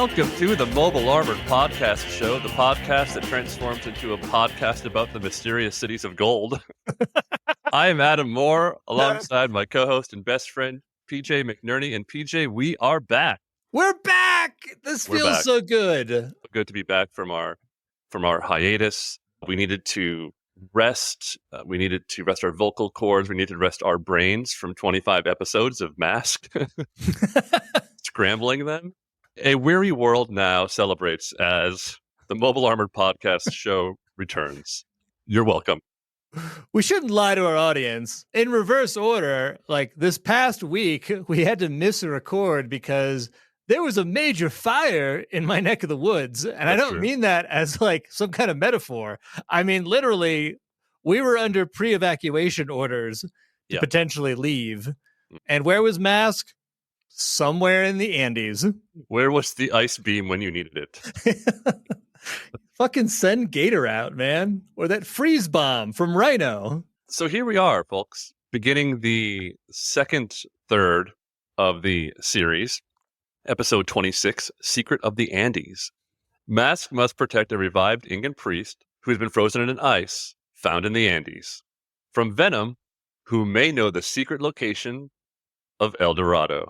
Welcome to the Mobile Armored Podcast Show, the podcast that transforms into a podcast about the mysterious cities of gold. I am Adam Moore, alongside my co-host and best friend, PJ McNerney. And PJ, we are back. We're back! This feels so good. Good to be back from our hiatus. We needed to rest. We needed to rest our vocal cords. We needed to rest our brains from 25 episodes of Masked. Scrambling them. A weary world now celebrates as the Mobile Armored Podcast Show returns. You're welcome. We shouldn't lie to our audience. In reverse order, like this past week, we had to miss a record because there was a major fire in my neck of the woods. And I don't mean that as like some kind of metaphor. I mean, literally, we were under pre-evacuation orders to potentially leave. And where was Mask? Somewhere in the Andes. Where was the ice beam when you needed it? Fucking send Gator out, man. Or that freeze bomb from Rhino. So here we are, folks, beginning the second third of the series, episode 26, Secret of the Andes. Mask must protect a revived Incan priest who has been frozen in ice, found in the Andes. From V.E.N.O.M, who may know the secret location of El Dorado.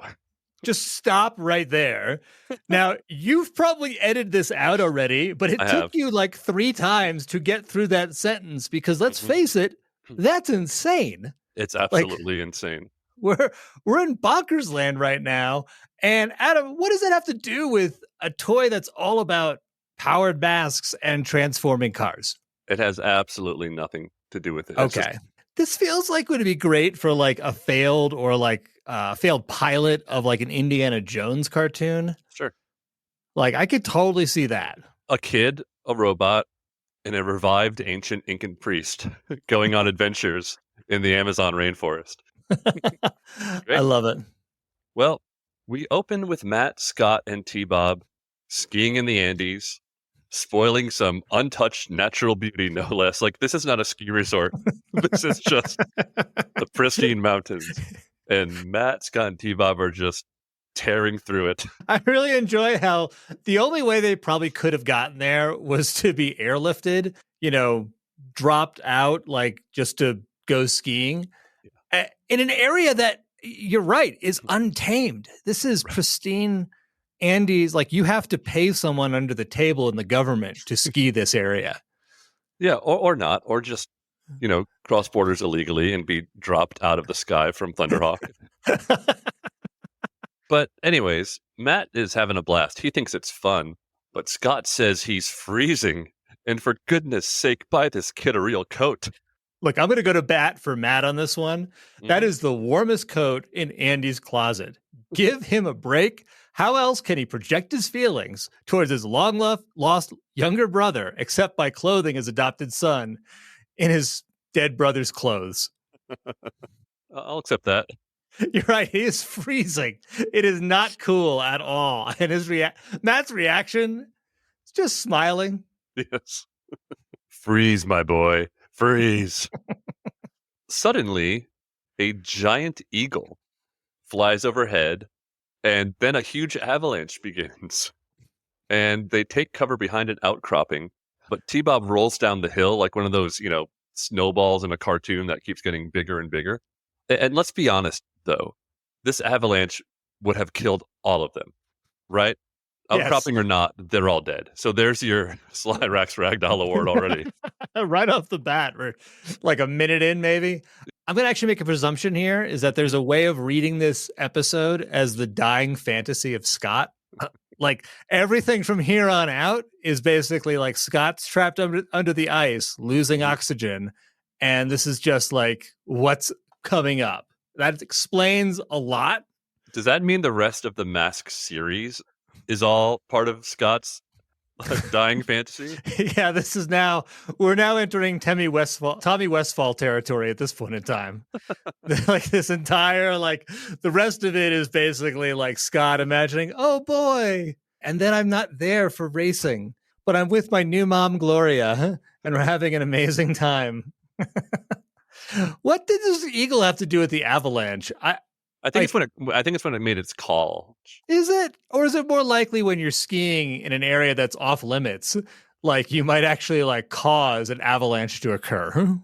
Just stop right there. Now, you've probably edited this out already, but it took you like 3 times to get through that sentence because let's face it, that's insane. It's absolutely insane. We're in bonkers land right now. And Adam, what does that have to do with a toy that's all about powered masks and transforming cars? It has absolutely nothing to do with it. Okay. This feels like would be great for like a failed or like failed pilot of like an Indiana Jones cartoon. Sure. Like I could totally see that. A kid, a robot, and a revived ancient Incan priest going on adventures in the Amazon rainforest. I love it. Well, we open with Matt, Scott, and T-Bob skiing in the Andes, spoiling some untouched natural beauty, no less. Like, this is not a ski resort. This is just the pristine mountains. And Matt, Scott, and T-Bob are just tearing through it. I really enjoy how the only way they probably could have gotten there was to be airlifted, dropped out, like, just to go skiing. Yeah. In an area that, you're right, is untamed. This is pristine Andes. Like, you have to pay someone under the table in the government to ski this area. Yeah, or not, or just, cross borders illegally and be dropped out of the sky from Thunderhawk. But anyways, Matt is having a blast. He thinks it's fun, but Scott says he's freezing. And for goodness sake, buy this kid a real coat. Look, I'm going to go to bat for Matt on this one. That is the warmest coat in Andy's closet. Give him a break. How else can he project his feelings towards his long-lost younger brother, except by clothing his adopted son in his dead brother's clothes? I'll accept that. You're right. He is freezing. It is not cool at all. And Matt's reaction is just smiling. Yes. Freeze, my boy. Freeze. Suddenly, a giant eagle flies overhead, and then a huge avalanche begins. And they take cover behind an outcropping, but T-Bob rolls down the hill like one of those, snowballs in a cartoon that keeps getting bigger and bigger. And let's be honest, though, this avalanche would have killed all of them, right? Outcropping or not, they're all dead. So there's your Sly Rax Ragdoll award already. Right off the bat, we're like a minute in, maybe. I'm going to actually make a presumption here, is that there's a way of reading this episode as the dying fantasy of Scott. Like everything from here on out is basically like Scott's trapped under the ice, losing oxygen. And this is just like what's coming up. That explains a lot. Does that mean the rest of the Mask series is all part of Scott's dying fantasy? Yeah, we're now entering Tommy Westfall territory at this point in time. Like this entire, the rest of it is basically like Scott imagining, oh boy, and then I'm not there for racing, but I'm with my new mom, Gloria, and we're having an amazing time. What did this eagle have to do with the avalanche? I think it's when it made its call. Is it? Or is it more likely when you're skiing in an area that's off limits? Like you might actually like cause an avalanche to occur.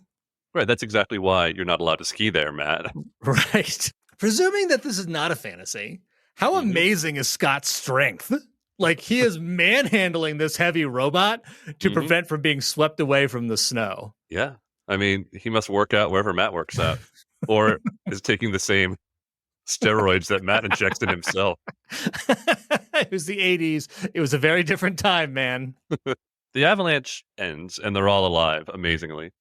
Right, that's exactly why you're not allowed to ski there, Matt. Right. Presuming that this is not a fantasy, how amazing is Scott's strength? Like he is manhandling this heavy robot to prevent from being swept away from the snow. Yeah. I mean, he must work out wherever Matt works out, or is taking the same steroids that Matt injects in himself. It was the 80s. It was a very different time, man. The avalanche ends, and they're all alive, amazingly.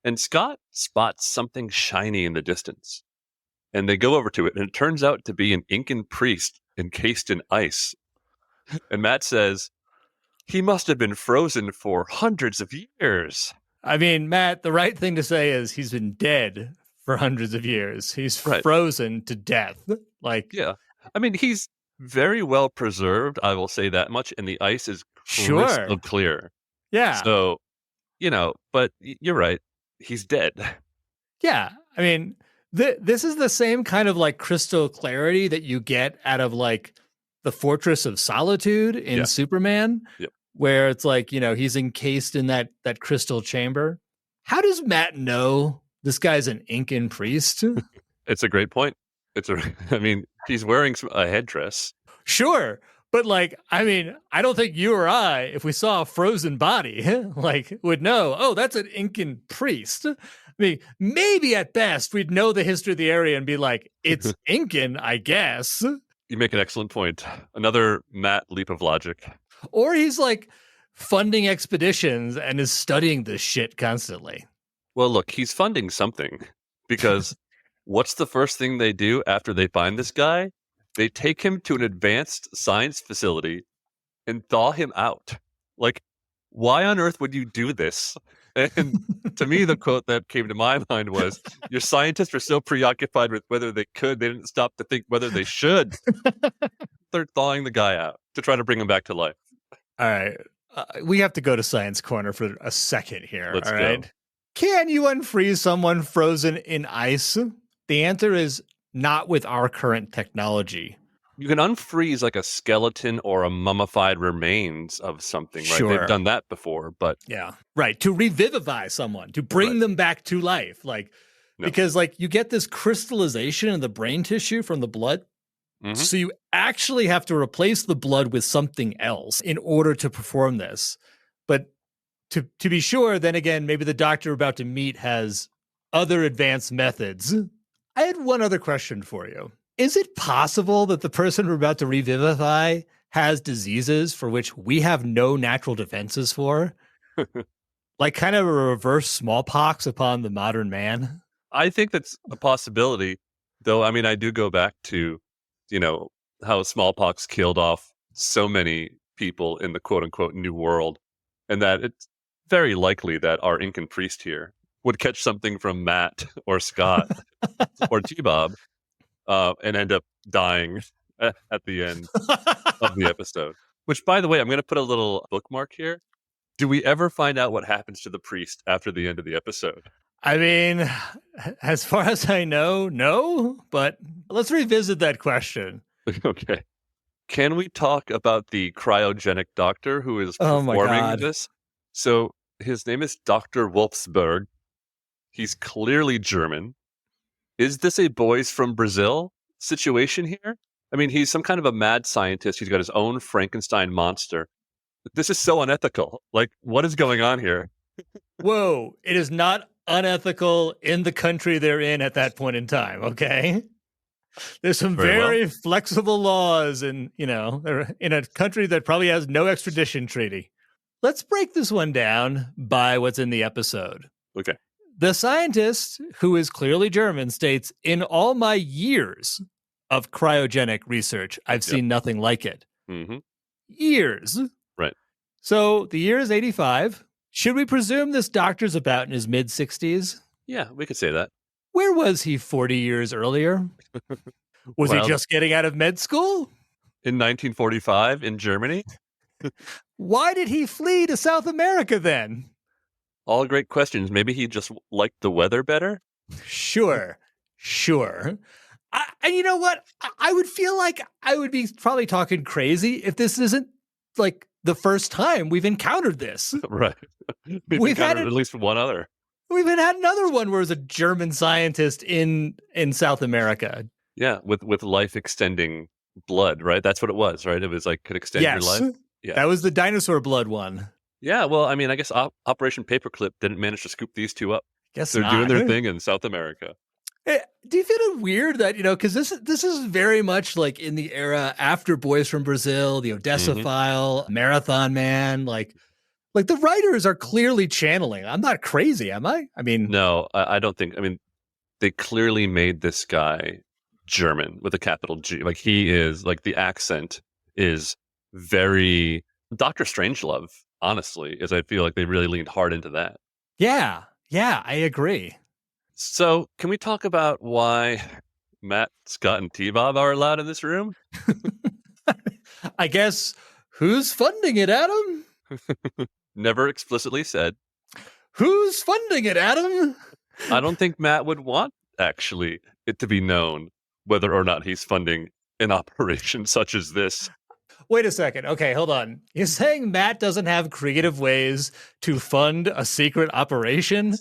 And Scott spots something shiny in the distance. And they go over to it, and it turns out to be an Incan priest encased in ice. And Matt says, he must have been frozen for hundreds of years. I mean, Matt, the right thing to say is he's been dead for hundreds of years. He's frozen to death. Like, yeah. I mean, he's very well preserved. I will say that much. And the ice is crystal clear. Yeah. So, but you're right. He's dead. Yeah. I mean, this is the same kind of like crystal clarity that you get out of like the Fortress of Solitude in Superman, where it's like, he's encased in that crystal chamber. How does Matt know this guy's an Incan priest? It's a great point. I mean, he's wearing a headdress. Sure. But like, I mean, I don't think you or I, if we saw a frozen body, like would know, oh, that's an Incan priest. I mean, maybe at best we'd know the history of the area and be like, it's Incan, I guess. You make an excellent point. Another Matt leap of logic. Or he's like funding expeditions and is studying this shit constantly. Well, look, he's funding something because what's the first thing they do after they find this guy? They take him to an advanced science facility and thaw him out. Like, why on earth would you do this? And to me, the quote that came to my mind was, your scientists are so preoccupied with whether they could, they didn't stop to think whether they should. They're thawing the guy out to try to bring him back to life. All right. We have to go to Science Corner for a second here. Let's all go. Right. Can you unfreeze someone frozen in ice? The answer is not with our current technology. You can unfreeze like a skeleton or a mummified remains of something, right? Sure. They've done that before, but... Yeah, right. To revivify someone, to bring them back to life. Like, because like you get this crystallization in the brain tissue from the blood. Mm-hmm. So you actually have to replace the blood with something else in order to perform this. But to be sure, then again, maybe the doctor we're about to meet has other advanced methods. I had one other question for you. Is it possible that the person we're about to revivify has diseases for which we have no natural defenses for? Like kind of a reverse smallpox upon the modern man? I think that's a possibility, though. I mean, I do go back to, how smallpox killed off so many people in the quote unquote new world, and that it's very likely that our Incan priest here would catch something from Matt or Scott or T-Bob and end up dying at the end of the episode. Which, by the way, I'm going to put a little bookmark here. Do we ever find out what happens to the priest after the end of the episode? I mean, as far as I know, no, but let's revisit that question. Okay. Can we talk about the cryogenic doctor who is performing this? So his name is Dr. Wolfsberg. He's clearly German. Is this a boys from Brazil situation here? I mean, he's some kind of a mad scientist. He's got his own Frankenstein monster. This is so unethical. Like, what is going on here? Whoa, it is not unethical in the country they're in at that point in time, okay? There's some very flexible laws and, they're in a country that probably has no extradition treaty. Let's break this one down by what's in the episode. Okay. The scientist, who is clearly German, states, in all my years of cryogenic research, I've seen nothing like it. Mm-hmm. Years. Right. So the year is 85. Should we presume this doctor's about in his mid-60s? Yeah, we could say that. Where was he 40 years earlier? Was he just getting out of med school? In 1945 in Germany? Why did he flee to South America then? All great questions. Maybe he just liked the weather better? Sure. And you know what? I would feel like I would be probably talking crazy if this isn't like the first time we've encountered this. Right. We've had at least one other. We've had another one where it was a German scientist in South America. Yeah, with life extending blood, right? That's what it was, right? It was like could extend your life. Yeah, that was the dinosaur blood one. Yeah, well, I mean, I guess Operation Paperclip didn't manage to scoop these two up. Guess they're not. doing their thing in South America. Do you feel it weird that, because this is very much like in the era after Boys from Brazil, the Odessa File, Marathon Man, like the writers are clearly channeling. I'm not crazy, am I? I mean, no, I don't think. I mean, they clearly made this guy German with a capital G. Like he is, like the accent is very Dr. Strangelove. Honestly, as I feel like they really leaned hard into that. Yeah, I agree. So, can we talk about why Matt, Scott, and T-Bob are allowed in this room? I guess who's funding it, Adam? Never explicitly said. Who's funding it, Adam? I don't think Matt would want, actually, it to be known whether or not he's funding an operation such as this. Wait a second. Okay, hold on. You're saying Matt doesn't have creative ways to fund a secret operation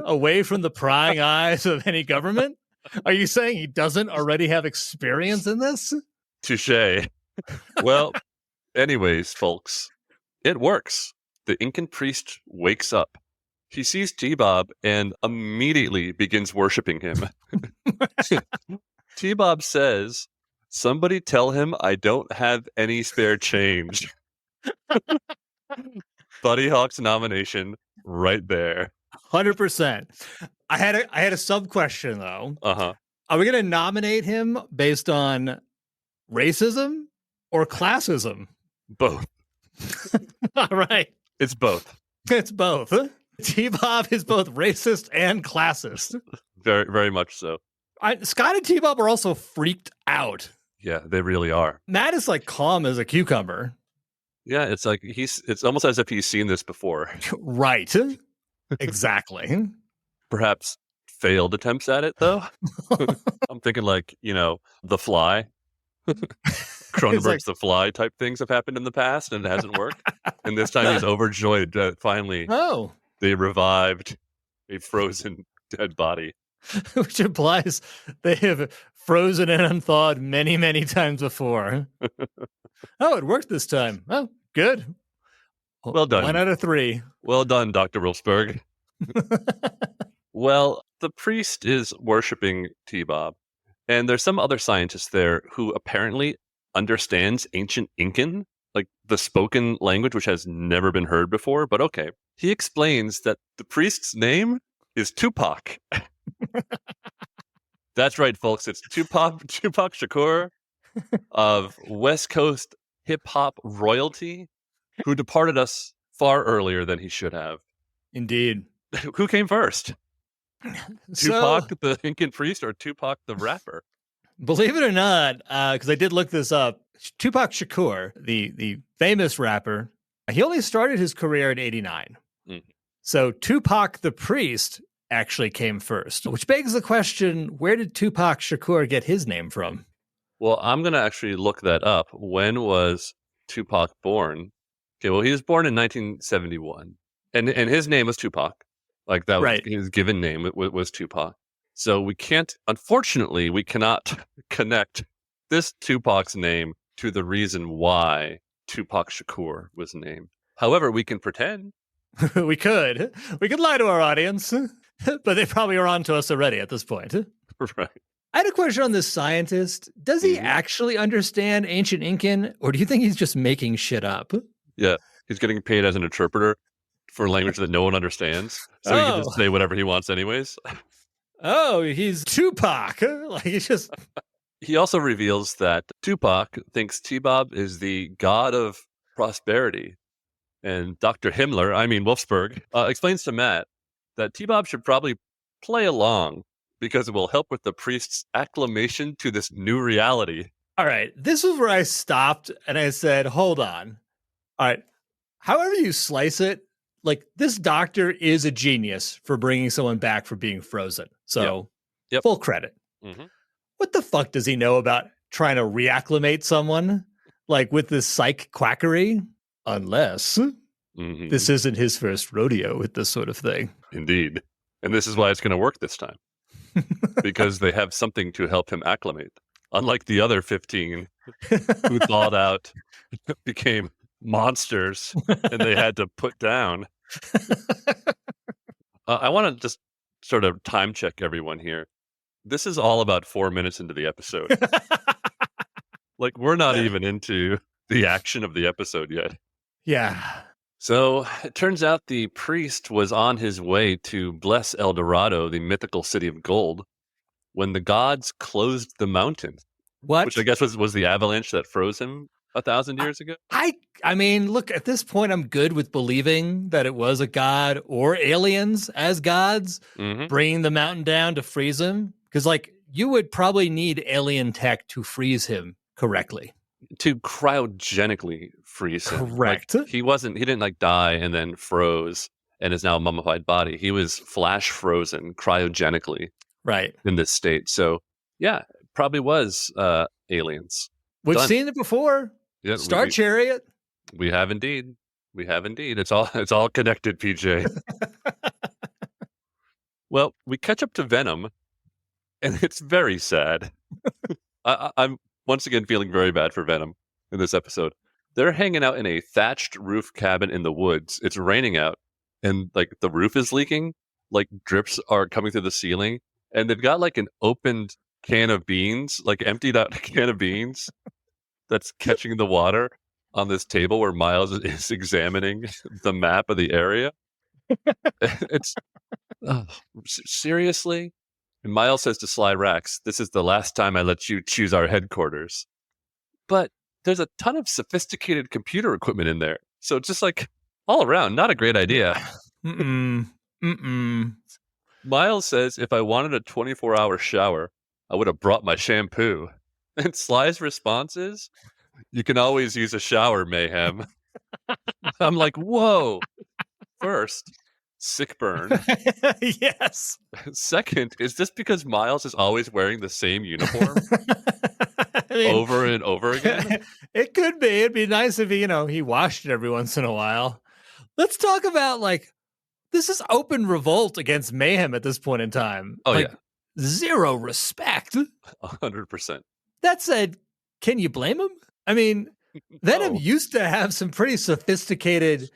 away from the prying eyes of any government? Are you saying he doesn't already have experience in this? Touché. Well, anyways, folks, it works. The Incan priest wakes up. He sees T-Bob and immediately begins worshiping him. T-Bob says, "Somebody tell him I don't have any spare change." Buddy Hawk's nomination right there. 100%. I had a sub question though. Uh-huh. Are we going to nominate him based on racism or classism? Both. All right. It's both. It's both. T-Bob is both racist and classist. Very, very much so. Scott and T-Bob are also freaked out. Yeah, they really are. Matt is like calm as a cucumber. Yeah, it's like it's almost as if he's seen this before. Right. Exactly. Perhaps failed attempts at it, though. I'm thinking like, The Fly. Cronenberg's like, The Fly type things have happened in the past and it hasn't worked. And this time he's overjoyed that finally they revived a frozen dead body. Which implies they have frozen and unthawed many, many times before. Oh, it worked this time. Oh, good. Well done. 1 out of 3. Well done, Dr. Wilsberg. Well, the priest is worshiping T-Bob, and there's some other scientist there who apparently understands ancient Incan, like the spoken language, which has never been heard before, but okay. He explains that the priest's name is Tupac. That's right, folks. It's Tupac Shakur of West Coast hip-hop royalty, who departed us far earlier than he should have. Indeed. Who came first? Tupac, the Incan priest, or Tupac, the rapper? Believe it or not, because I did look this up, Tupac Shakur, the famous rapper, he only started his career in 89. Mm-hmm. So Tupac, the priest, actually came first, which begs the question, where did Tupac Shakur get his name from? Well, I'm going to actually look that up. When was Tupac born? Okay, well, he was born in 1971, and his name was Tupac. Like that was right. His given name was Tupac. So unfortunately, we cannot connect this Tupac's name to the reason why Tupac Shakur was named. However, we can pretend. We could lie to our audience, but they probably are on to us already at this point. Right. I had a question on this scientist. Does he actually understand ancient Incan, or do you think he's just making shit up? Yeah, he's getting paid as an interpreter for language that no one understands, so he can just say whatever he wants anyways. Oh, he's Tupac. Like he's just. He also reveals that Tupac thinks T-Bob is the god of prosperity. And Dr. Wolfsberg, explains to Matt that T-Bob should probably play along because it will help with the priest's acclimation to this new reality. All right. This is where I stopped and I said, hold on. All right. However you slice it, like this doctor is a genius for bringing someone back for being frozen. So full credit. Mm-hmm. what the fuck does he know about trying to reacclimate someone like with this psych quackery? Unless this isn't his first rodeo with this sort of thing. Indeed. And this is why it's going to work this time. Because they have something to help him acclimate. Unlike the other 15 who thawed out, became monsters, and they had to put down. I want to just sort of time check everyone here. This is all about 4 minutes into the episode. Like, we're not even into the action of the episode yet. Yeah. So it turns out the priest was on his way to bless El Dorado, the mythical city of gold, when the gods closed the mountain. What? Which I guess was the avalanche that froze him 1,000 years ago. I mean, look, at this point, I'm good with believing that it was a god or aliens as gods bringing the mountain down to freeze him. Because, like, you would probably need alien tech to freeze him correctly. To cryogenically freeze him. Correct. Like, he didn't like die and then froze and is now a mummified body. He was flash frozen cryogenically. Right. In this state. So, yeah, probably was aliens. We've Done. seen it before. Yeah, Star Chariot. We have indeed. We have indeed. It's all connected, PJ. Well, we catch up to Venom, and it's very sad. I'm once again feeling very bad for Venom in this episode. They're hanging out in a thatched roof cabin in the woods. It's raining out, and like the roof is leaking. Like drips are coming through the ceiling, and they've got like an opened can of beans, like emptied out can of beans that's catching the water on this table where Miles is examining the map of the area. It's seriously. And Miles says to Sly Rax, "This is the last time I let you choose our headquarters." But there's a ton of sophisticated computer equipment in there, so just like all around, not a great idea. Miles says, "If I wanted a 24-hour shower, I would have brought my shampoo." And Sly's response is, "You can always use a shower, Mayhem." I'm like, whoa. First, sick burn. Yes. Second, is this because Miles is always wearing the same uniform I mean, over and over again? It could be. It'd be nice if he washed it every once in a while. Let's talk about, like, this is open revolt against Mayhem at this point in time. Oh, like, yeah. Zero respect. 100%. That said, can you blame him? I mean, Venom used to have some pretty sophisticated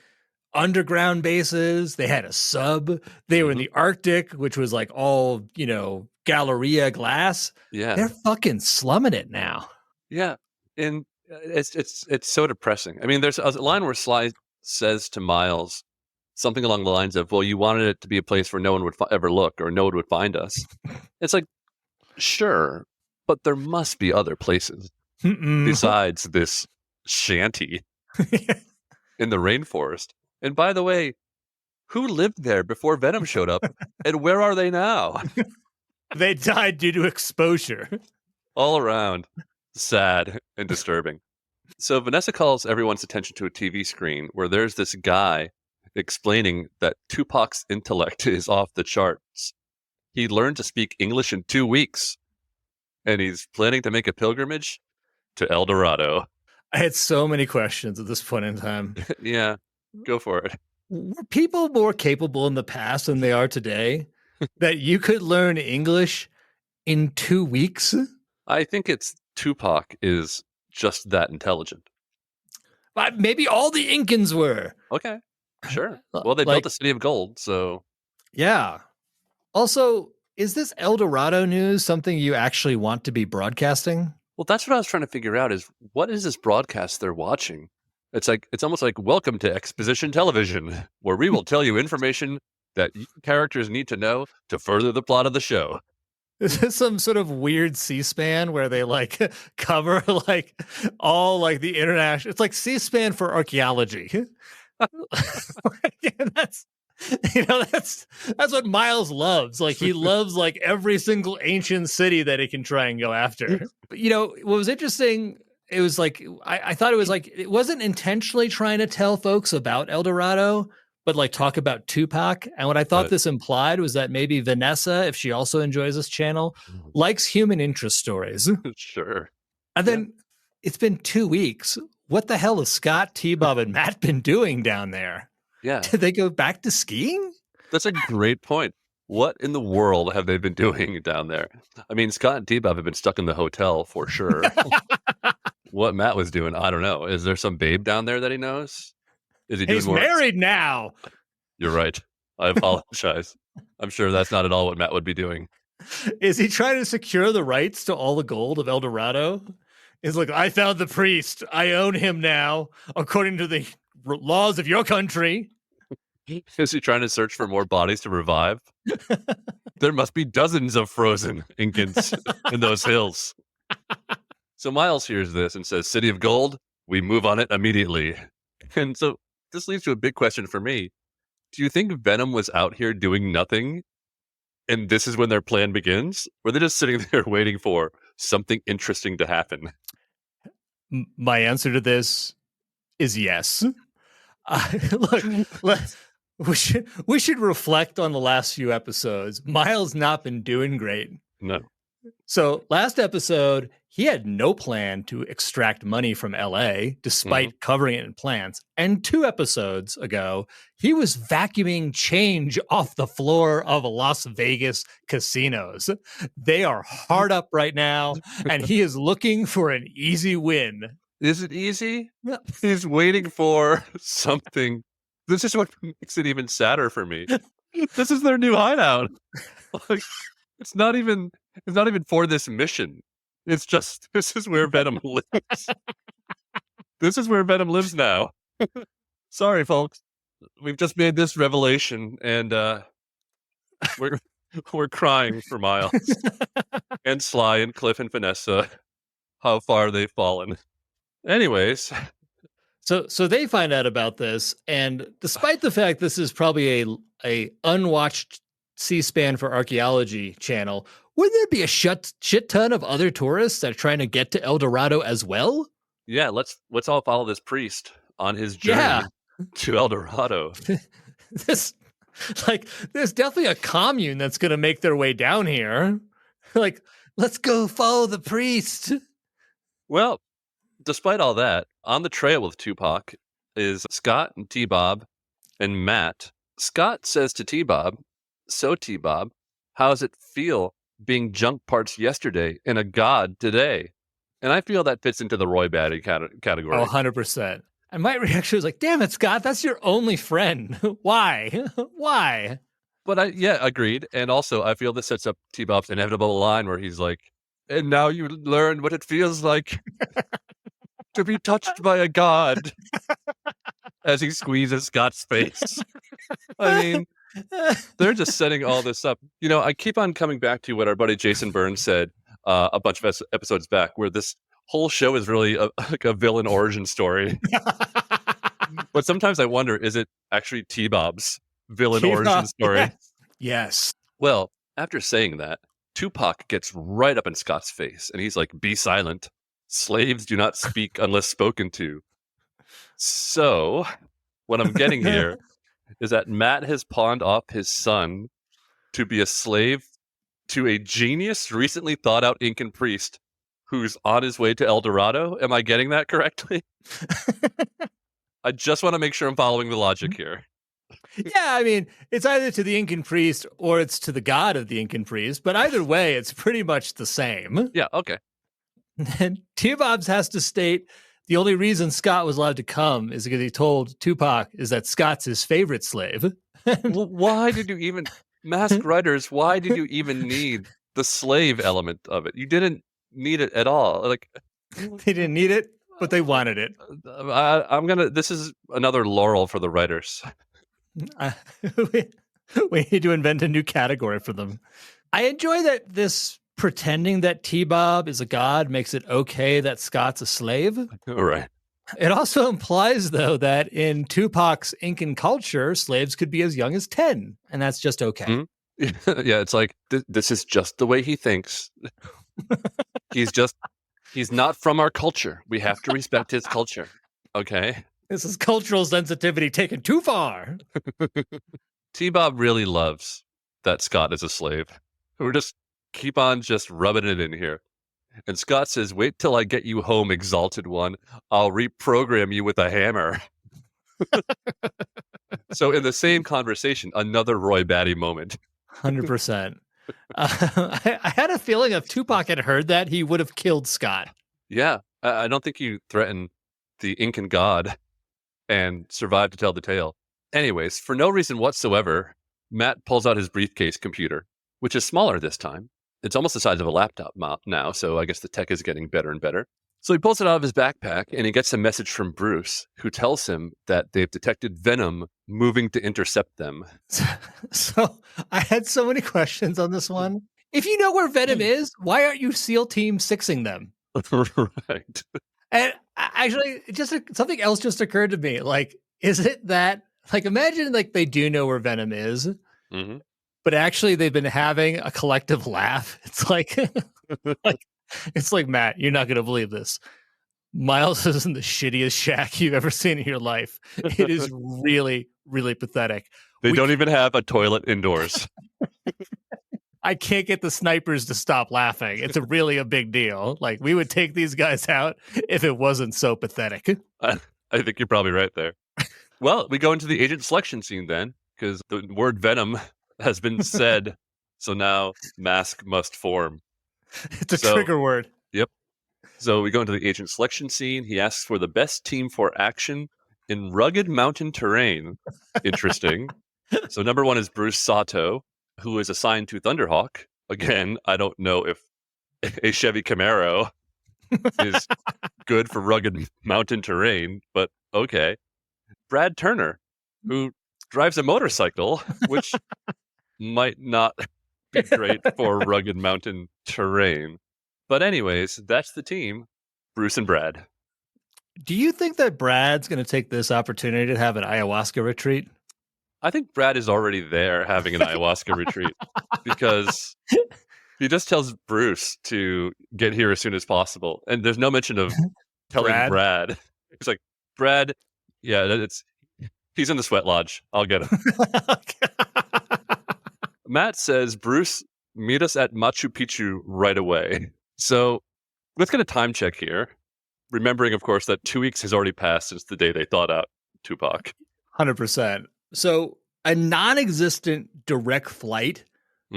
underground bases. They had a sub. They were in the Arctic, which was like all, Galleria glass. Yeah. They're fucking slumming it now. Yeah. And it's so depressing. I mean, there's a line where Sly says to Miles something along the lines of, "Well, you wanted it to be a place where no one would ever look or no one would find us." It's like, sure, but there must be other places besides this shanty in the rainforest. And by the way, who lived there before Venom showed up, and where are they now? They died due to exposure. All around, sad and disturbing. So Vanessa calls everyone's attention to a TV screen where there's this guy explaining that Tupac's intellect is off the charts. He learned to speak English in 2 weeks, and he's planning to make a pilgrimage to El Dorado. I had so many questions at this point in time. Yeah, go for it. Were people more capable in the past than they are today? That you could learn English in 2 weeks? I think it's Tupac is just that intelligent. But maybe all the Incans were. Okay, sure. Well, they built a city of gold, so... Yeah. Also, is this El Dorado news something you actually want to be broadcasting? Well, that's what I was trying to figure out is, what is this broadcast they're watching? It's almost like, welcome to Exposition Television, where we will tell you information that characters need to know to further the plot of the show. Is this some sort of weird C-SPAN where they like cover like all like the international? It's like C-SPAN for archaeology. That's what Miles loves. Like he loves like every single ancient city that he can try and go after. But what was interesting, it was like I thought it was like it wasn't intentionally trying to tell folks about El Dorado, but like talk about Tupac. And what I thought this implied was that maybe Vanessa, if she also enjoys this channel, likes human interest stories. Sure. And then it's been 2 weeks. What the hell has Scott, T-Bob, and Matt been doing down there? Yeah. Did they go back to skiing? That's a great point. What in the world have they been doing down there? I mean, Scott and T-Bob have been stuck in the hotel for sure. What Matt was doing, I don't know. Is there some babe down there that he knows? Is he doing He's more? married now. You're right. I apologize. I'm sure that's not at all what Matt would be doing. Is he trying to secure the rights to all the gold of El Dorado? He's like, I found the priest. I own him now, according to the laws of your country. Is he trying to search for more bodies to revive? There must be dozens of frozen Incans in those hills. So Miles hears this and says, City of Gold, we move on it immediately. And so this leads to a big question for me. Do you think Venom was out here doing nothing? And this is when their plan begins? Or they're just sitting there waiting for something interesting to happen? My answer to this is yes. Look, we should reflect on the last few episodes. Miles not been doing great. No. So last episode, he had no plan to extract money from LA, despite covering it in plans. And 2 episodes ago, he was vacuuming change off the floor of Las Vegas casinos. They are hard up right now, and he is looking for an easy win. Is it easy? He's waiting for something. This is what makes it even sadder for me. This is their new hideout. Like, it's not even for this mission. It's just, this is where Venom lives. This is where Venom lives now. Sorry, folks. We've just made this revelation, and we're crying for Miles and Sly and Cliff and Vanessa. How far they've fallen. Anyways. So they find out about this, and despite the fact this is probably a unwatched C-SPAN for archaeology channel, wouldn't there be a shit ton of other tourists that are trying to get to El Dorado as well? Yeah, let's all follow this priest on his journey to El Dorado. There's definitely a commune that's going to make their way down here. Like, let's go follow the priest. Well, despite all that, on the trail with Tupac is Scott and T-Bob and Matt. Scott says to T-Bob, so T-Bob, how does it feel being junk parts yesterday and a god today? And I feel that fits into the Roy Batty category. Oh, 100%. And my reaction was like, damn it, Scott, that's your only friend. Why? Why? But agreed. And also, I feel this sets up T-Bob's inevitable line where he's like, and now you learn what it feels like to be touched by a god, as he squeezes Scott's face. I mean, they're just setting all this up. You know, I keep on coming back to what our buddy Jason Burns said a bunch of episodes back, where this whole show is really like a villain origin story. But sometimes I wonder, is it actually T-Bob's villain origin story? Yes. Well, after saying that, Tupac gets right up in Scott's face, and he's like, be silent. Slaves do not speak unless spoken to. So, what I'm getting here is that Matt has pawned off his son to be a slave to a genius, recently thought out Incan priest who's on his way to El Dorado. Am I getting that correctly? I just want to make sure I'm following the logic here. Yeah, I mean, it's either to the Incan priest or it's to the god of the Incan priest, but either way, it's pretty much the same. Yeah, okay. And T-Bobs has to state the only reason Scott was allowed to come is because he told Tupac is that Scott's his favorite slave. Well, why did you even, Masked Writers, why did you even need the slave element of it? You didn't need it at all. Like, they didn't need it, but they wanted it. This is another laurel for the writers. We need to invent a new category for them. I enjoy that this pretending that T-Bob is a god makes it okay that Scott's a slave. All right. It also implies, though, that in Tupac's Incan culture, slaves could be as young as 10, and that's just okay. Mm-hmm. Yeah, it's like, this is just the way he thinks. He's not from our culture. We have to respect his culture. Okay? This is cultural sensitivity taken too far. T-Bob really loves that Scott is a slave. We're just keep on just rubbing it in here. And Scott says, wait till I get you home, exalted one. I'll reprogram you with a hammer. So in the same conversation, another Roy Batty moment. 100%. I had a feeling if Tupac had heard that, he would have killed Scott. Yeah, I don't think you threaten the Incan god and survive to tell the tale. Anyways, for no reason whatsoever, Matt pulls out his briefcase computer, which is smaller this time. It's almost the size of a laptop now, so I guess the tech is getting better and better. So he pulls it out of his backpack, and he gets a message from Bruce, who tells him that they've detected Venom moving to intercept them. So I had so many questions on this one. If you know where Venom is, why aren't you SEAL Team 6ing them? Right. And actually, something else just occurred to me. Like, is it that, like, imagine like they do know where Venom is, but actually they've been having a collective laugh. It's like, it's like, Matt, you're not going to believe this. Miles is in the shittiest shack you've ever seen in your life. It is really, really pathetic. They don't even have a toilet indoors. I can't get the snipers to stop laughing. It's really a big deal. Like, we would take these guys out if it wasn't so pathetic. I think you're probably right there. Well, we go into the agent selection scene then, because the word Venom has been said. So now mask must form. It's a trigger word. Yep. So we go into the agent selection scene. He asks for the best team for action in rugged mountain terrain. Interesting. So number one is Bruce Sato, who is assigned to Thunderhawk. Again, I don't know if a Chevy Camaro is good for rugged mountain terrain, but okay. Brad Turner, who drives a motorcycle, which might not be great for rugged mountain terrain. But anyways, that's the team, Bruce and Brad. Do you think that Brad's going to take this opportunity to have an ayahuasca retreat? I think Brad is already there having an ayahuasca retreat because he just tells Bruce to get here as soon as possible. And there's no mention of telling Brad. It's like, Brad, yeah, he's in the sweat lodge. I'll get him. Matt says, Bruce, meet us at Machu Picchu right away. So let's get a time check here. Remembering, of course, that 2 weeks has already passed since the day they thawed out Tupac. 100%. So a non-existent direct flight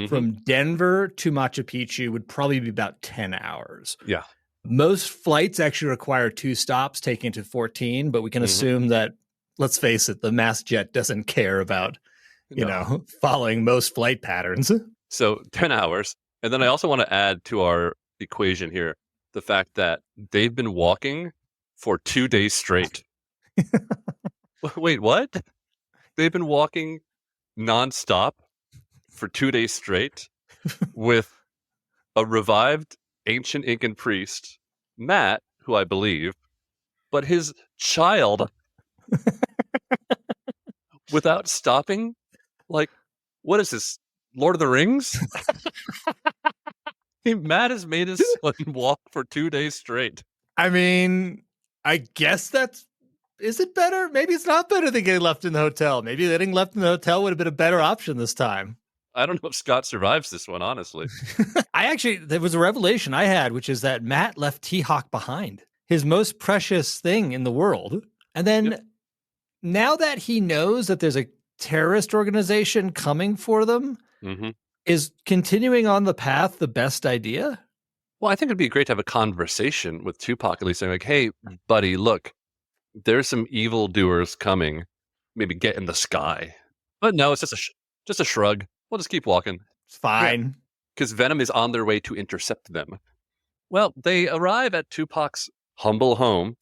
from Denver to Machu Picchu would probably be about 10 hours. Yeah. Most flights actually require 2 stops, taking to 14, but we can assume that, let's face it, the mass jet doesn't care about, following most flight patterns. So 10 hours. And then I also want to add to our equation here the fact that they've been walking for 2 days straight. Wait, what? They've been walking nonstop for 2 days straight with a revived ancient Incan priest, Matt, who I believe, but his child without stopping? Like, what is this? Lord of the Rings? Matt has made his son walk for 2 days straight. I mean, I guess is it better? Maybe it's not better than getting left in the hotel. Maybe getting left in the hotel would have been a better option this time. I don't know if Scott survives this one, honestly. There was a revelation I had, which is that Matt left T-Hawk behind, his most precious thing in the world. And then now that he knows that there's a terrorist organization coming for them, is continuing on the path the best idea? Well, I think it'd be great to have a conversation with Tupac, at least saying like, hey, buddy, look, there's some evildoers coming. Maybe get in the sky. But no, it's just a shrug. We'll just keep walking. It's fine. Because Venom is on their way to intercept them. Well, they arrive at Tupac's humble home,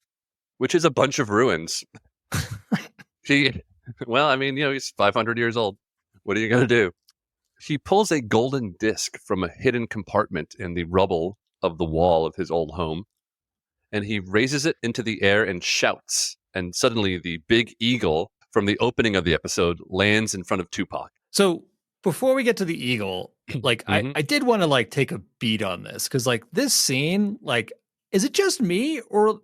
which is a bunch of ruins. He's 500 years old. What are you going to do? He pulls a golden disc from a hidden compartment in the rubble of the wall of his old home, and he raises it into the air and shouts. And suddenly the big eagle from the opening of the episode lands in front of Tupac. So before we get to the eagle, I did want to take a beat on this because this scene, is it just me or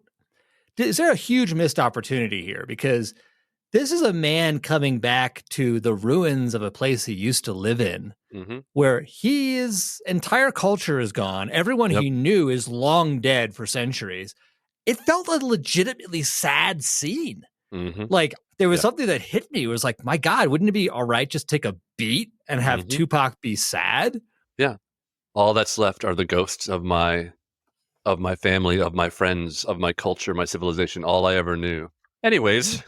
is there a huge missed opportunity here? Because this is a man coming back to the ruins of a place he used to live in, where his entire culture is gone. Everyone he knew is long dead for centuries. It felt a legitimately sad scene. Like, there was something that hit me. It was like, my God, wouldn't it be all right just take a beat and have Tupac be sad? Yeah. All that's left are the ghosts of my family, of my friends, of my culture, my civilization, all I ever knew. Anyways,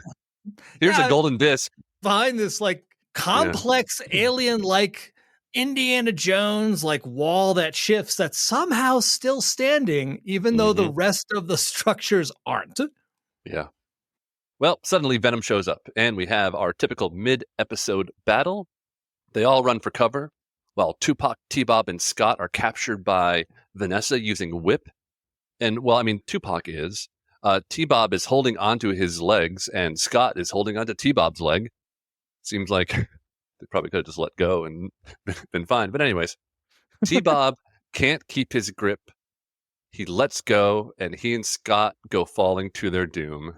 here's a golden disc. Behind this, like, complex alien-like Indiana Jones, like, wall that shifts that's somehow still standing, even though the rest of the structures aren't. Yeah. Well, suddenly Venom shows up, and we have our typical mid-episode battle. They all run for cover, while Tupac, T-Bob, and Scott are captured by Vanessa using whip. And, well, I mean, Tupac is. T-Bob is holding onto his legs, and Scott is holding onto T-Bob's leg. Seems like they probably could have just let go and been fine. But anyways, T-Bob can't keep his grip. He lets go, and he and Scott go falling to their doom.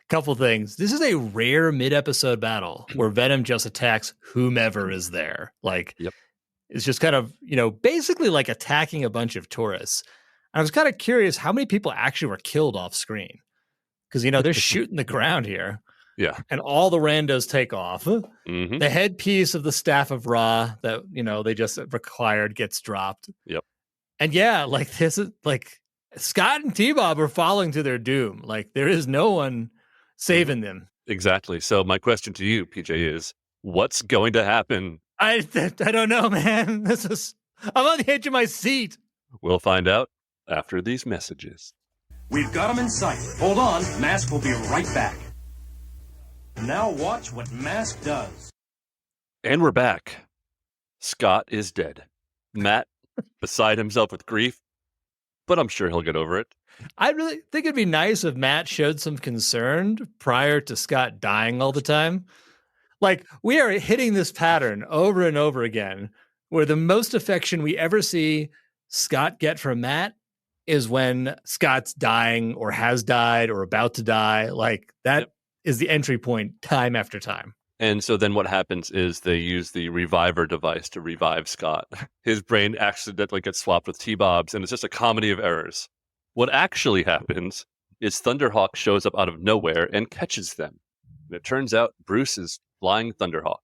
Couple things. This is a rare mid-episode battle where Venom just attacks whomever is there. Like, it's just kind of, basically like attacking a bunch of tourists. And I was kind of curious how many people actually were killed off screen. Because, they're shooting the ground here. Yeah. And all the randos take off. The headpiece of the Staff of Ra that, they just required gets dropped. Yep. And yeah, like, this is like Scott and T-Bob are falling to their doom. Like, there is no one saving them. Exactly. So my question to you, PJ, is what's going to happen? I don't know, man. I'm on the edge of my seat. We'll find out after these messages. We've got him in sight. Hold on. Mask will be right back. Now watch what Mask does. And we're back. Scott is dead. Matt, beside himself with grief, but I'm sure he'll get over it. I really think it'd be nice if Matt showed some concern prior to Scott dying all the time. Like, we are hitting this pattern over and over again, where the most affection we ever see Scott get from Matt is when Scott's dying or has died or about to die. Like, that is the entry point time after time. And so then what happens is they use the reviver device to revive Scott. His brain accidentally gets swapped with T-Bob's, and it's just a comedy of errors. What actually happens is Thunderhawk shows up out of nowhere and catches them. And it turns out Bruce is flying Thunderhawk.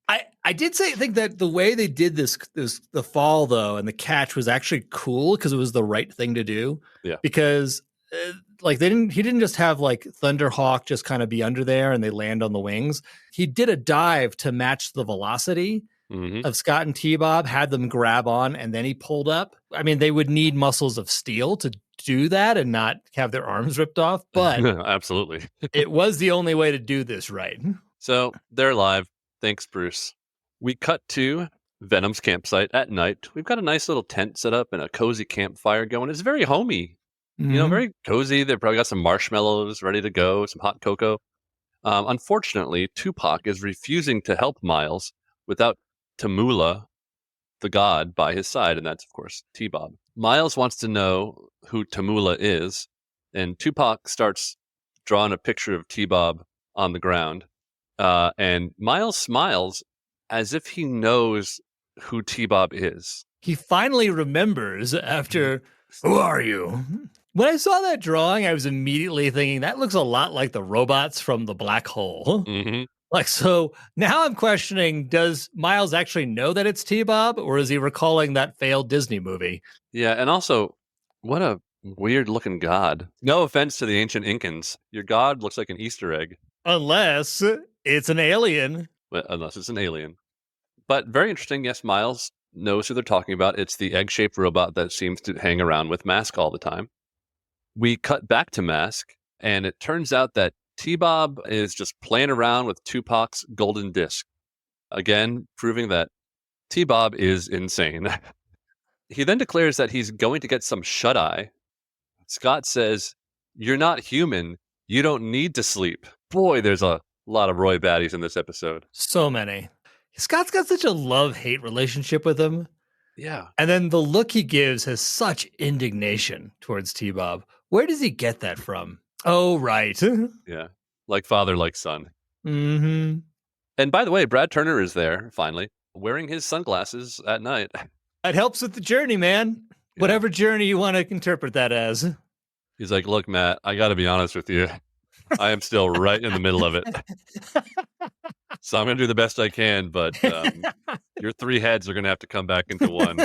I did think that the way they did the fall, though, and the catch was actually cool because it was the right thing to do. Yeah. Because he didn't just have like Thunderhawk just kind of be under there and they land on the wings. He did a dive to match the velocity of Scott and T-Bob, had them grab on, and then he pulled up. I mean, they would need muscles of steel to do that and not have their arms ripped off, but absolutely. It was the only way to do this right. So they're alive. Thanks, Bruce. We cut to Venom's campsite at night. We've got a nice little tent set up and a cozy campfire going. It's very homey, very cozy. They've probably got some marshmallows ready to go, some hot cocoa. Unfortunately, Tupac is refusing to help Miles without Tamula, the god, by his side, and that's, of course, T-Bob. Miles wants to know who Tamula is, and Tupac starts drawing a picture of T-Bob on the ground, and Miles smiles as if he knows who T-Bob is. He finally remembers after, who are you? When I saw that drawing, I was immediately thinking, that looks a lot like the robots from the black hole. Like, so now I'm questioning, does Miles actually know that it's T-Bob, or is he recalling that failed Disney movie? Yeah, and also, what a weird-looking god. No offense to the ancient Incans. Your god looks like an Easter egg. Unless it's an alien. Well, unless it's an alien. But very interesting, yes, Miles knows who they're talking about. It's the egg-shaped robot that seems to hang around with Mask all the time. We cut back to Mask, and it turns out that T-Bob is just playing around with Tupac's golden disc. Again, proving that T-Bob is insane. He then declares that he's going to get some shut-eye. Scott says, "You're not human. You don't need to sleep." Boy, there's a lot of Roy baddies in this episode. So many. Scott's got such a love-hate relationship with him. Yeah. And then the look he gives has such indignation towards T-Bob. Where does he get that from? Oh, right. Yeah. Like father, like son. Mm-hmm. And by the way, Brad Turner is there, finally, wearing his sunglasses at night. It helps with the journey, man. Yeah. Whatever journey you want to interpret that as. He's like, look, Matt, I got to be honest with you. I am still right in the middle of it. So I'm going to do the best I can, but your 3 heads are going to have to come back into one.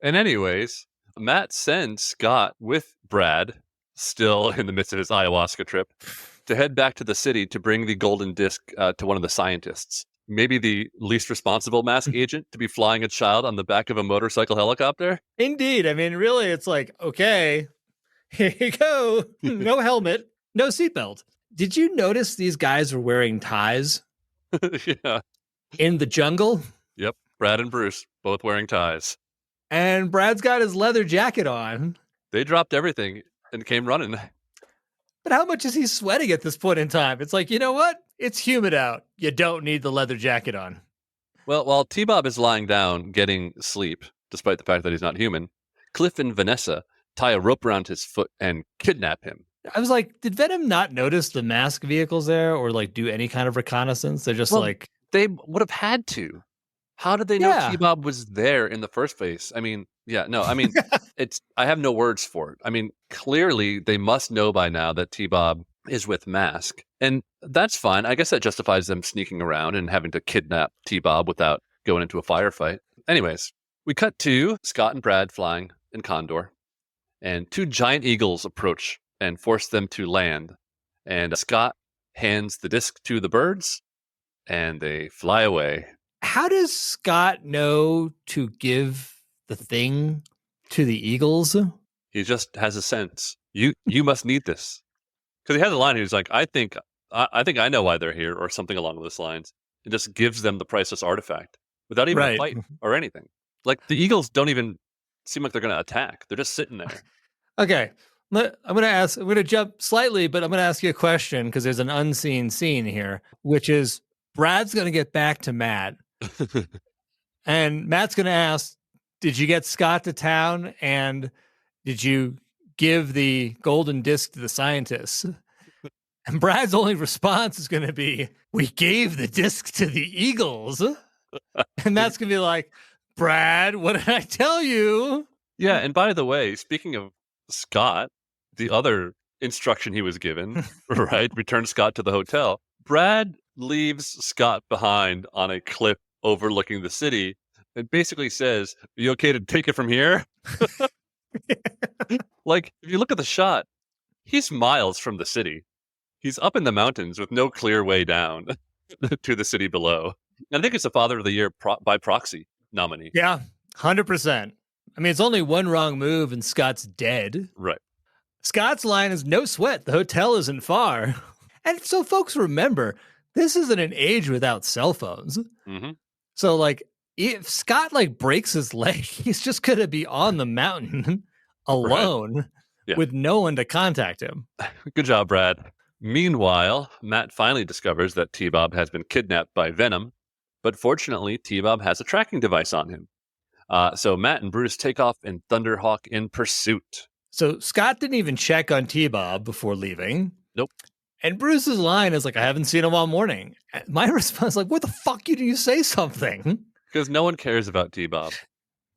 And anyways, Matt sends Scott with Brad, still in the midst of his ayahuasca trip, to head back to the city to bring the golden disc to one of the scientists. Maybe the least responsible mask agent to be flying a child on the back of a motorcycle helicopter. Indeed. I mean, really, it's like, okay, here you go. No helmet, no seatbelt. Did you notice these guys were wearing ties? Yeah. In the jungle? Yep. Brad and Bruce, both wearing ties. And Brad's got his leather jacket on. They dropped everything and came running. But how much is he sweating at this point in time? It's like, you know what? It's humid out. You don't need the leather jacket on. Well, while T-Bob is lying down getting sleep, despite the fact that he's not human, Cliff and Vanessa tie a rope around his foot and kidnap him. I was like, did Venom not notice the mask vehicles there or like do any kind of reconnaissance? They're just like... They would have had to. How did they know T-Bob was there in the first place? I mean, I have no words for it. I mean, clearly they must know by now that T-Bob is with Mask. And that's fine. I guess that justifies them sneaking around and having to kidnap T-Bob without going into a firefight. Anyways, we cut to Scott and Brad flying in Condor. And 2 giant eagles approach and force them to land. And Scott hands the disc to the birds, and they fly away. How does Scott know to give the thing to the eagles? He just has a sense. You must need this. Because he has a line, he's like, I think I know why they're here, or something along those lines. It just gives them the priceless artifact without even a fight or anything. Like, the eagles don't even seem like they're going to attack. They're just sitting there. Okay. I'm going to jump slightly, but I'm going to ask you a question because there's an unseen scene here, which is Brad's going to get back to Matt. And Matt's going to ask, did you get Scott to town? And did you give the golden disc to the scientists? And Brad's only response is going to be, we gave the disc to the eagles. And Matt's going to be like, Brad, what did I tell you? Yeah, and by the way, speaking of Scott, the other instruction he was given, right, return Scott to the hotel. Brad leaves Scott behind on a cliff overlooking the city and basically says, are you okay to take it from here? Like, if you look at the shot, he's miles from the city. He's up in the mountains with no clear way down to the city below. And I think it's a Father of the Year by proxy nominee. Yeah, 100%. I mean, it's only one wrong move and Scott's dead. Right. Scott's line is no sweat. The hotel isn't far. And so folks remember, this isn't an age without cell phones. Mm-hmm. So like if Scott like breaks his leg, he's just going to be on the mountain alone with no one to contact him. Good job, Brad. Meanwhile, Matt finally discovers that T-Bob has been kidnapped by Venom, but fortunately, T-Bob has a tracking device on him. So Matt and Bruce take off in Thunderhawk in pursuit. So Scott didn't even check on T-Bob before leaving. Nope. And Bruce's line is like, I haven't seen him all morning. My response is like, what the fuck do you say something? Because no one cares about T-Bob,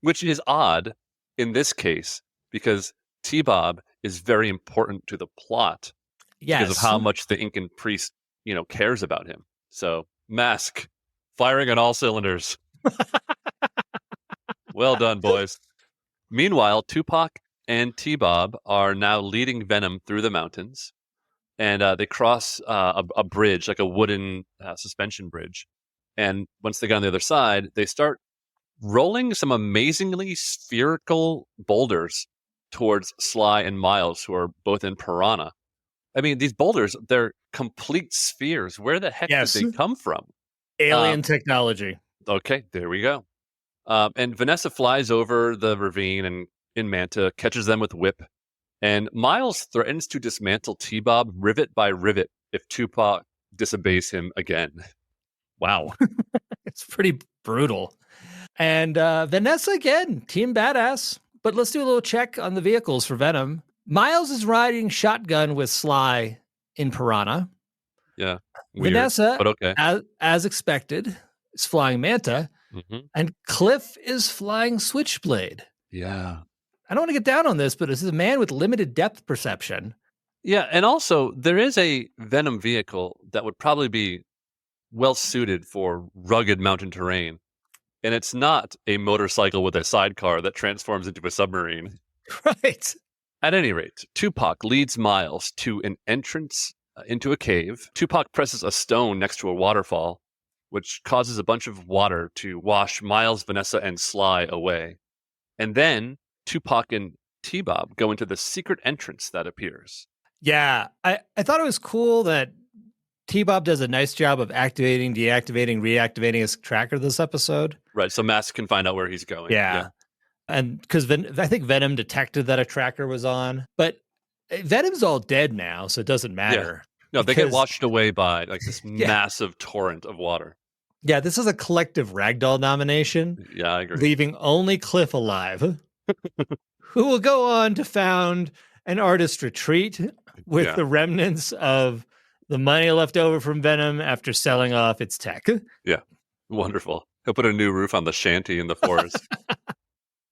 which is odd in this case because T-Bob is very important to the plot. Yes. Because of how much the Incan priest, cares about him. So, Mask, firing on all cylinders. Well done, boys. Meanwhile, Tupac and T-Bob are now leading Venom through the mountains. And they cross a bridge, like a wooden suspension bridge. And once they get on the other side, they start rolling some amazingly spherical boulders towards Sly and Miles, who are both in Piranha. I mean, these boulders, they're complete spheres. Where the heck did they come from? Alien technology. Okay, there we go. And Vanessa flies over the ravine and in Manta, catches them with whip. And Miles threatens to dismantle T-Bob rivet by rivet if Tupac disobeys him again. Wow. It's pretty brutal. And Vanessa again, team badass. But let's do a little check on the vehicles for Venom. Miles is riding shotgun with Sly in Piranha. Yeah. Weird, Vanessa, but okay. as expected, is flying Manta. Mm-hmm. And Cliff is flying Switchblade. Yeah. I don't want to get down on this, but this is a man with limited depth perception. Yeah, and also there is a Venom vehicle that would probably be well suited for rugged mountain terrain. And it's not a motorcycle with a sidecar that transforms into a submarine. Right. At any rate, Tupac leads Miles to an entrance into a cave. Tupac presses a stone next to a waterfall, which causes a bunch of water to wash Miles, Vanessa, and Sly away. And then Tupac and T-Bob go into the secret entrance that appears. Yeah, I thought it was cool that T-Bob does a nice job of activating, deactivating, reactivating his tracker this episode. Right, so Mask can find out where he's going. Yeah. And because I think Venom detected that a tracker was on, but Venom's all dead now, so it doesn't matter. No, they get washed away by like this massive torrent of water. Yeah, this is a collective ragdoll nomination. Yeah, I agree. Leaving only Cliff alive, who will go on to found an artist retreat with the remnants of the money left over from Venom after selling off its tech. Yeah, wonderful. He'll put a new roof on the shanty in the forest.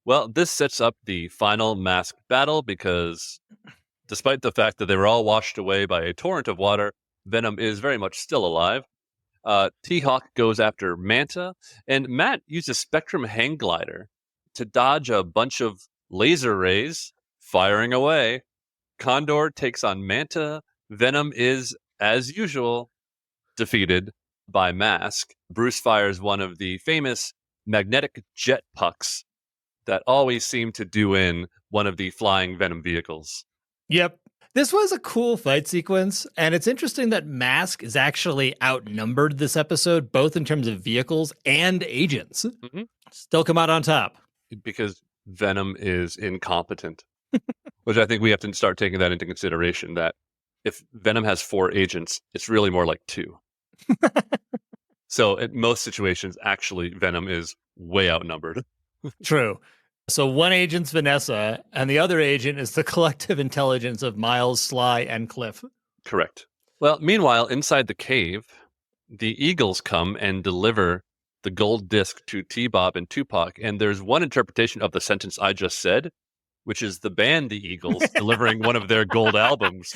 Well, this sets up the final masked battle because despite the fact that they were all washed away by a torrent of water, Venom is very much still alive. T-Hawk goes after Manta, and Matt uses Spectrum hang glider to dodge a bunch of laser rays firing away. Condor takes on Manta. Venom is, as usual, defeated by Mask. Bruce fires one of the famous magnetic jet pucks that always seem to do in one of the flying Venom vehicles. Yep. This was a cool fight sequence, and it's interesting that Mask is actually outnumbered this episode, both in terms of vehicles and agents. Mm-hmm. Still come out on top. Because Venom is incompetent. Which I think we have to start taking that into consideration, that if Venom has 4 agents, it's really more like 2. So in most situations, actually, Venom is way outnumbered. True. So one agent's Vanessa, and the other agent is the collective intelligence of Miles, Sly, and Cliff. Correct. Well, meanwhile, inside the cave, the Eagles come and deliver the gold disc to T-Bob and Tupac, and there's one interpretation of the sentence I just said, which is the band The Eagles delivering one of their gold albums.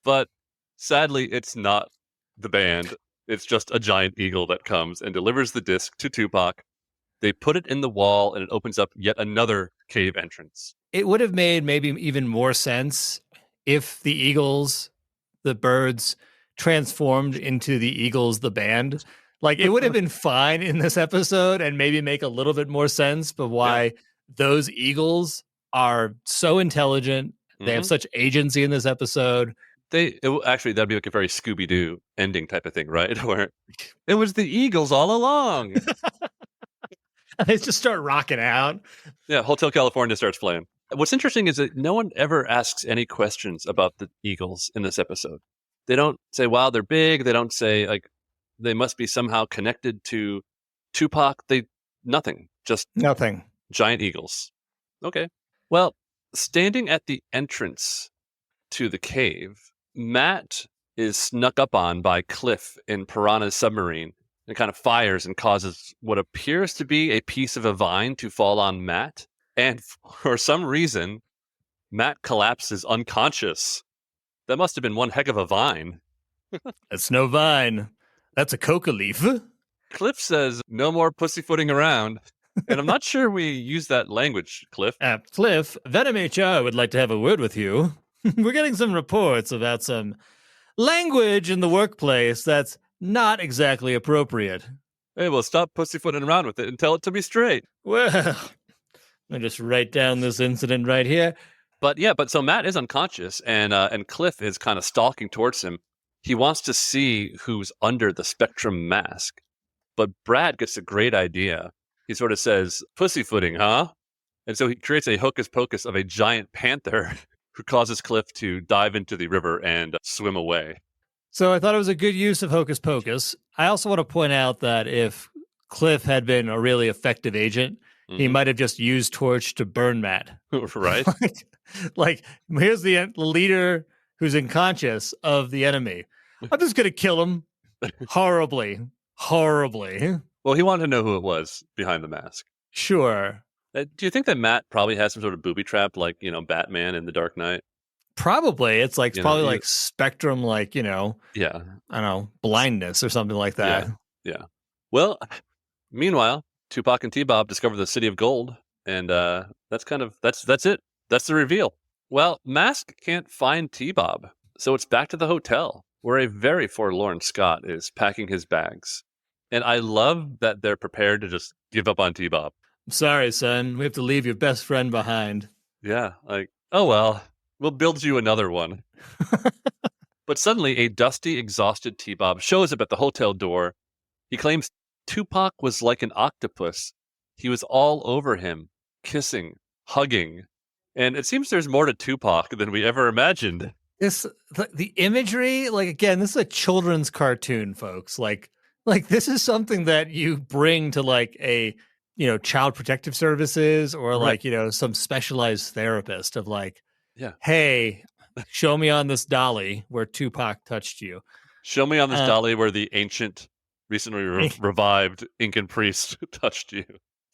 But sadly, it's not the band. It's just a giant eagle that comes and delivers the disc to Tupac. They put it in the wall, and it opens up yet another cave entrance. It would have made maybe even more sense if the Eagles, the birds, transformed into the Eagles, the band. Like, it would have been fine in this episode and maybe make a little bit more sense of why those Eagles are so intelligent. They have such agency in this episode. Actually, that'd be like a very Scooby-Doo ending type of thing, right? Where it was the Eagles all along. They just start rocking out. Yeah, Hotel California starts playing. What's interesting is that no one ever asks any questions about the Eagles in this episode. They don't say, wow, they're big. They don't say, like, they must be somehow connected to Tupac. Nothing. Just nothing. Giant eagles. Okay. Well, standing at the entrance to the cave, Matt is snuck up on by Cliff in Piranha's submarine. It kind of fires and causes what appears to be a piece of a vine to fall on Matt. And for some reason, Matt collapses unconscious. That must have been one heck of a vine. That's no vine. That's a coca leaf. Cliff says, no more pussyfooting around. And I'm not sure we use that language, Cliff. Cliff, Venom HR would like to have a word with you. We're getting some reports about some language in the workplace that's not exactly appropriate. Hey, well, stop pussyfooting around with it and tell it to me straight. Well, I'll just write down this incident right here. But so Matt is unconscious, and Cliff is kind of stalking towards him. He wants to see who's under the Spectrum mask. But Brad gets a great idea. He sort of says, pussyfooting, huh? And so he creates a hocus pocus of a giant panther who causes Cliff to dive into the river and swim away. So I thought it was a good use of hocus pocus. I also want to point out that if Cliff had been a really effective agent, he might have just used torch to burn Matt. Right. Like, here's the leader who's unconscious of the enemy. I'm just going to kill him horribly. Horribly. Well, he wanted to know who it was behind the mask. Sure. Do you think that Matt probably has some sort of booby trap like, Batman in The Dark Knight? Probably. It's like, You know, probably you- like spectrum, like, Yeah. I don't know, blindness or something like that. Yeah. Well, meanwhile, Tupac and T-Bob discover the city of gold, and that's it. That's the reveal. Well, Mask can't find T-Bob, so it's back to the hotel, where a very forlorn Scott is packing his bags. And I love that they're prepared to just give up on T-Bob. I'm sorry, son. We have to leave your best friend behind. Yeah, like, oh well, we'll build you another one. But suddenly, a dusty, exhausted T-Bob shows up at the hotel door. He claims Tupac was like an octopus. He was all over him, kissing, hugging. And it seems there's more to Tupac than we ever imagined. The imagery, like, again, this is a children's cartoon, folks. Like this is something that you bring to like a child protective services or like some specialized therapist of like, hey, show me on this dolly where Tupac touched you. Show me on this dolly where the ancient, recently revived Incan priest touched you.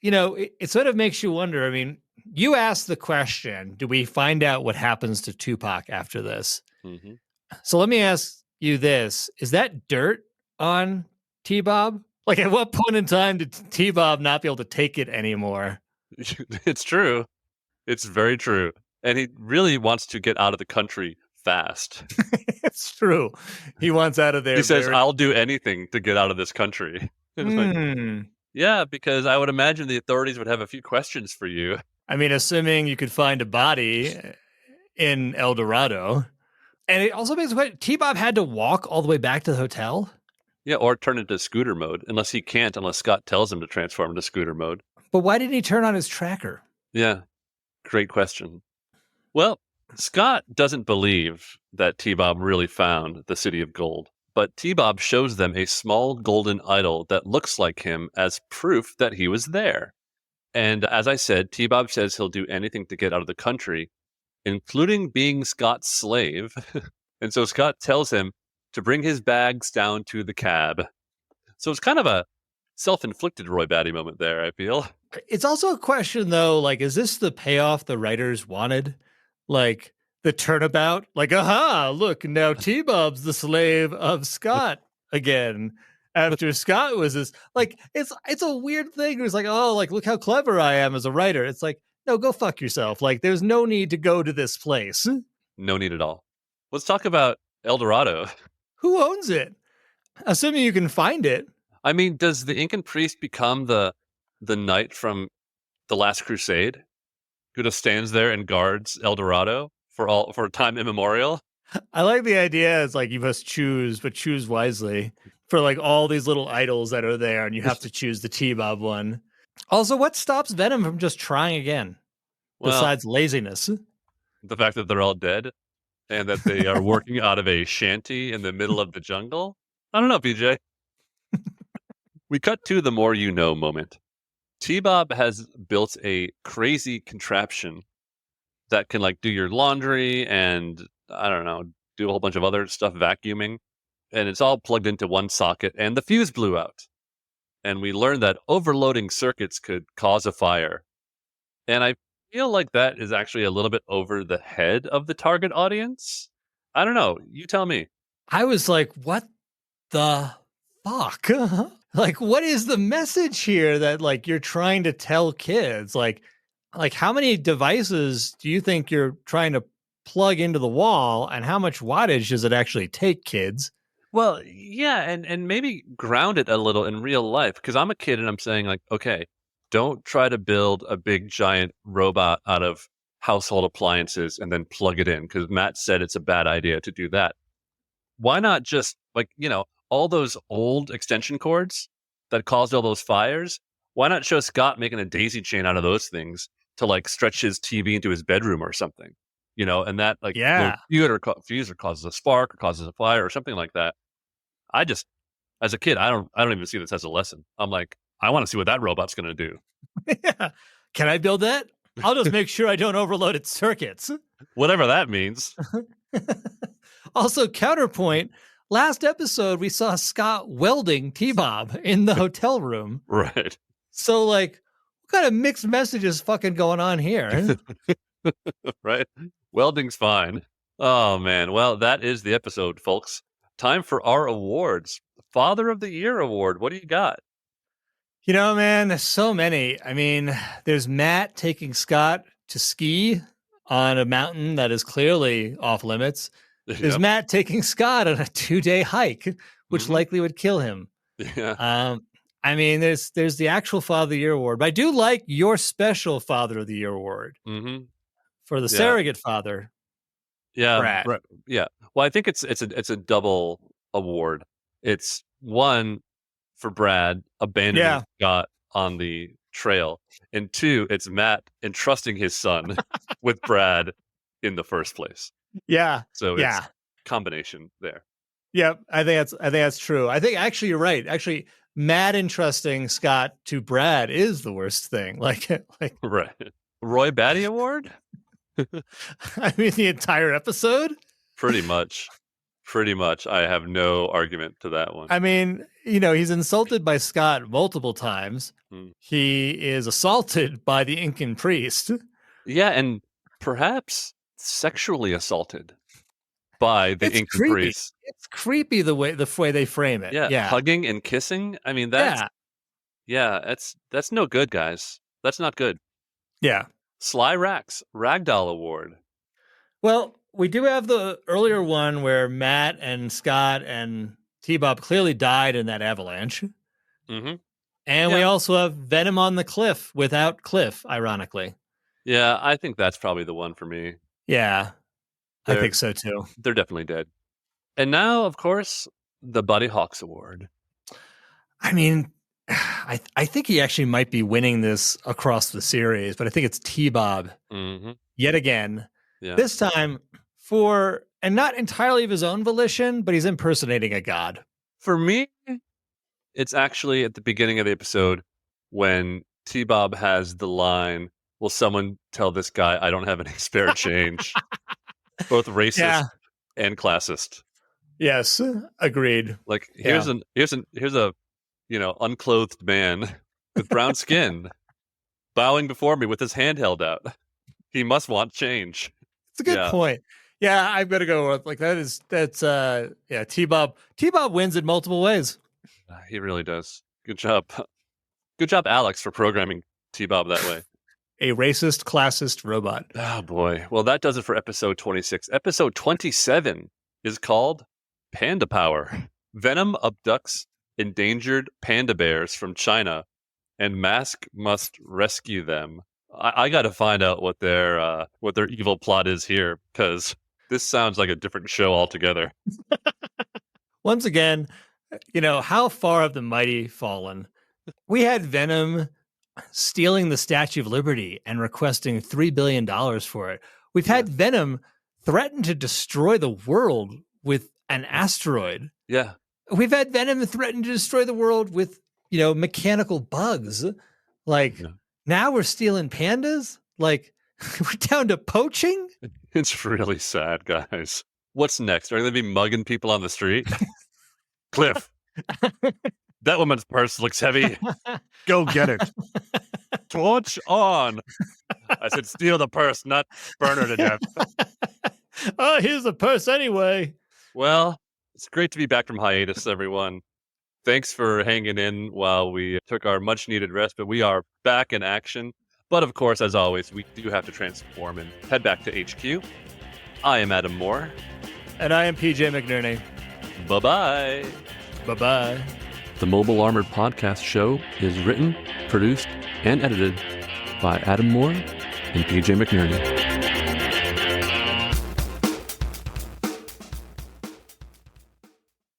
It sort of makes you wonder. I mean, you asked the question, do we find out what happens to Tupac after this? Mm-hmm. So let me ask you this. Is that dirt on T-Bob? Like, at what point in time did T-Bob not be able to take it anymore? It's true. It's very true. And he really wants to get out of the country fast. It's true. He wants out of there. He says, I'll do anything to get out of this country. Like, yeah, because I would imagine the authorities would have a few questions for you. I mean, assuming you could find a body in El Dorado. And it also makes me T-Bob had to walk all the way back to the hotel? Yeah, or turn into scooter mode, unless Scott tells him to transform into scooter mode. But why didn't he turn on his tracker? Yeah, great question. Well, Scott doesn't believe that T-Bob really found the city of gold, but T-Bob shows them a small golden idol that looks like him as proof that he was there. And as I said, T-Bob says he'll do anything to get out of the country, including being Scott's slave. And so Scott tells him to bring his bags down to the cab. So it's kind of a self-inflicted Roy Batty moment there, I feel. It's also a question, though, like, is this the payoff the writers wanted? Like, the turnabout? Like, aha, look, now T-Bob's the slave of Scott again. After Scott was this, like, it's a weird thing. It's like, oh, like, look how clever I am as a writer. It's like, no, go fuck yourself. Like, there's no need to go to this place. No need at all. Let's talk about El Dorado. Who owns it? Assuming you can find it. I mean, does the Incan priest become the knight from The Last Crusade, who just stands there and guards El Dorado for time immemorial? I like the idea. It's like you must choose, but choose wisely for like all these little idols that are there, and you have to choose the T-Bob one. Also, what stops Venom from just trying again? Well, besides laziness, the fact that they're all dead and that they are working out of a shanty in the middle of the jungle. I don't know, PJ. We cut to the more you know moment. T-Bob has built a crazy contraption that can like do your laundry and I don't know, do a whole bunch of other stuff, vacuuming. And it's all plugged into one socket and the fuse blew out. And we learned that overloading circuits could cause a fire. And I feel like that is actually a little bit over the head of the target audience. I don't know. You tell me. I was like, what the fuck? Like, what is the message here that like you're trying to tell kids? Like how many devices do you think you're trying to plug into the wall, and how much wattage does it actually take, kids? Well, yeah, and maybe ground it a little in real life, because I'm a kid and I'm saying like, okay, don't try to build a big giant robot out of household appliances and then plug it in, because Matt said it's a bad idea to do that. Why not just like, all those old extension cords that caused all those fires? Why not show Scott making a daisy chain out of those things to like stretch his TV into his bedroom or something, and that like fuser causes a spark or causes a fire or something like that. I just, as a kid, I don't even see this as a lesson. I'm like, I want to see what that robot's going to do. Yeah. Can I build that? I'll just make sure I don't overload its circuits. Whatever that means. Also, counterpoint, last episode we saw Scott welding T-Bob in the hotel room. Right. So, like, what kind of mixed messages fucking going on here? Right? Welding's fine. Oh, man. Well, that is the episode, folks. Time for our awards. Father of the Year award. What do you got? You know, man, there's so many. I mean, there's Matt taking Scott to ski on a mountain that is clearly off limits. There's Yep. Matt taking Scott on a 2-day hike, which likely would kill him. Yeah. I mean, there's the actual Father of the Year award, but I do like your special Father of the Year award for the surrogate father. Yeah. Brad. Right. Yeah. Well, I think it's a double award. It's one for Brad abandoning Scott on the trail, and two, it's Matt entrusting his son with Brad in the first place. Yeah. So it's combination there. Yep. I think that's true. I think actually you're right. Actually, Matt entrusting Scott to Brad is the worst thing. Like Right. Roy Batty award? I mean, the entire episode? Pretty much. I have no argument to that one. I mean, he's insulted by Scott multiple times. He is assaulted by the Incan priest. Yeah, and perhaps sexually assaulted by the Incan priest. It's creepy the way they frame it. Yeah. Hugging and kissing. I mean, that's no good, guys. That's not good. Yeah. Sly Rax Ragdoll Award. Well, we do have the earlier one where Matt and Scott and T-Bob clearly died in that avalanche. And we also have Venom on the cliff without Cliff, ironically. Yeah, I think that's probably the one for me. Yeah, I think so too. They're definitely dead. And now, of course, the Buddy Hawks Award. I mean, I think he actually might be winning this across the series, but I think it's T-Bob yet again. Yeah. This time for, and not entirely of his own volition, but he's impersonating a god. For me, it's actually at the beginning of the episode when T-Bob has the line, "Will someone tell this guy I don't have any spare change?" Both racist and classist. Yes, agreed. Like here's a unclothed man with brown skin bowing before me with his hand held out. He must want change. It's a good point. Yeah, I've got to go with that's T-Bob. T-Bob wins in multiple ways. He really does. Good job. Good job, Alex, for programming T-Bob that way. A racist, classist robot. Oh, boy. Well, that does it for episode 26. Episode 27 is called Panda Power. Venom abducts endangered panda bears from China, and Mask must rescue them. I got to find out what their evil plot is here, because this sounds like a different show altogether. Once again, how far have the mighty fallen? We had Venom stealing the Statue of Liberty and requesting $3 billion for it. We've had Venom threaten to destroy the world with an asteroid. Yeah. We've had Venom threaten to destroy the world with, mechanical bugs. Now we're stealing pandas? Like, we're down to poaching? It's really sad, guys. What's next? Are they going to be mugging people on the street? Cliff, that woman's purse looks heavy. Go get it. Torch on. I said steal the purse, not burn her to death. Oh, here's the purse anyway. Well, it's great to be back from hiatus, everyone. Thanks for hanging in while we took our much-needed rest, but we are back in action. But of course, as always, we do have to transform and head back to HQ. I am Adam Moore. And I am PJ McNerney. Bye-bye. Bye-bye. The Mobile Armored Podcast Show is written, produced, and edited by Adam Moore and PJ McNerney.